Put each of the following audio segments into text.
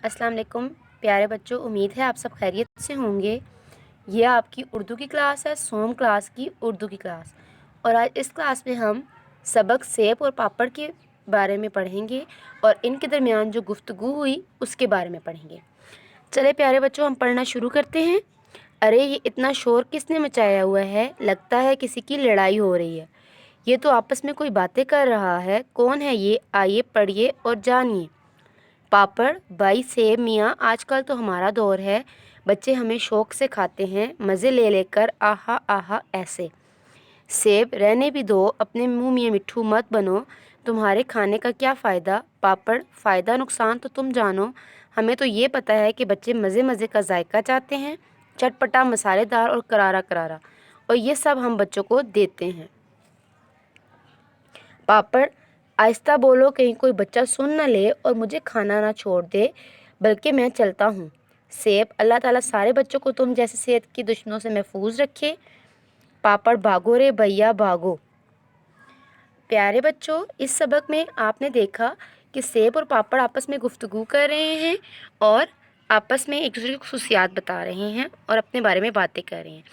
अस्सलाम वालेकुम प्यारे बच्चों, उम्मीद है आप सब खैरियत से होंगे। ये आपकी उर्दू की क्लास है, सोम क्लास की उर्दू की क्लास। और आज इस क्लास में हम सबक सेब और पापड़ के बारे में पढ़ेंगे और इनके दरमियान जो गुफ्तगू हुई उसके बारे में पढ़ेंगे। चले प्यारे बच्चों, हम पढ़ना शुरू करते हैं। अरे ये इतना शोर किसने मचाया हुआ है? लगता है किसी की लड़ाई हो रही है। ये तो आपस में कोई बातें कर रहा है। कौन है ये? आइए पढ़िए और जानिए। पापड़ भाई सेब मियाँ, आजकल तो हमारा दौर है। बच्चे हमें शौक से खाते हैं, मज़े ले लेकर, आहा आहा ऐसे। सेब रहने भी दो, अपने मुंह में मिट्ठू मत बनो। तुम्हारे खाने का क्या फ़ायदा? पापड़ फ़ायदा नुकसान तो तुम जानो। हमें तो ये पता है कि बच्चे मज़े मज़े का जायका चाहते हैं, चटपटा, मसालेदार और करारा करारा, और ये सब हम बच्चों को देते हैं। पापड़ आहिस्ता बोलो, कहीं कोई बच्चा सुन न ले और मुझे खाना ना छोड़ दे, बल्कि मैं चलता हूँ। सेब अल्लाह ताला सारे बच्चों को तुम जैसे सेहत के दुश्मनों से महफूज रखे। पापड़ भागो रे भैया भागो। प्यारे बच्चों, इस सबक में आपने देखा कि सेब और पापड़ आपस में गुफ्तगू कर रहे हैं और आपस में एक दूसरे की खुशियात बता रहे हैं और अपने बारे में बातें कर रहे हैं।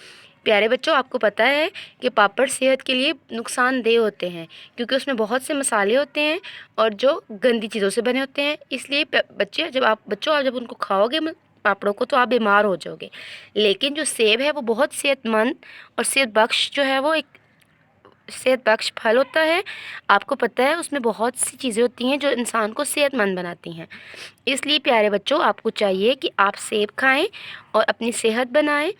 प्यारे बच्चों, आपको पता है कि पापड़ सेहत के लिए नुकसानदेह होते हैं क्योंकि उसमें बहुत से मसाले होते हैं और जो गंदी चीज़ों से बने होते हैं। इसलिए बच्चे आप जब उनको खाओगे पापड़ों को, तो आप बीमार हो जाओगे। लेकिन जो सेब है वो बहुत सेहतमंद और सेहत बख्श जो है वो एक सेहत बख्श फल होता है। आपको पता है उसमें बहुत सी चीज़ें होती हैं जो इंसान को सेहतमंद बनाती हैं। इसलिए प्यारे बच्चों, आपको चाहिए कि आप सेब खाएं और अपनी सेहत बनाएं,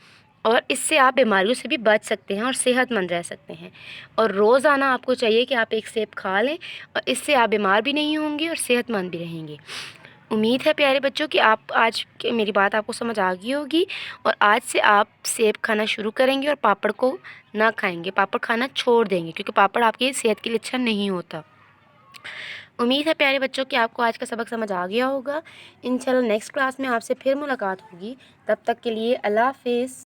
और इससे आप बीमारियों से भी बच सकते हैं और सेहतमंद रह सकते हैं। और रोज़ाना आपको चाहिए कि आप एक सेब खा लें, और इससे आप बीमार भी नहीं होंगे और सेहतमंद भी रहेंगे। उम्मीद है प्यारे बच्चों कि आप आज की मेरी बात आपको समझ आ गई होगी और आज से आप सेब खाना शुरू करेंगे और पापड़ को ना खाएंगे, पापड़ खाना छोड़ देंगे, क्योंकि पापड़ आपकी सेहत के लिए अच्छा नहीं होता। उम्मीद है प्यारे बच्चों कि आपको आज का सबक समझ आ गया होगा। इंशाल्लाह नेक्स्ट क्लास में आपसे फिर मुलाकात होगी। तब तक के लिए अल्लाह हाफिज़।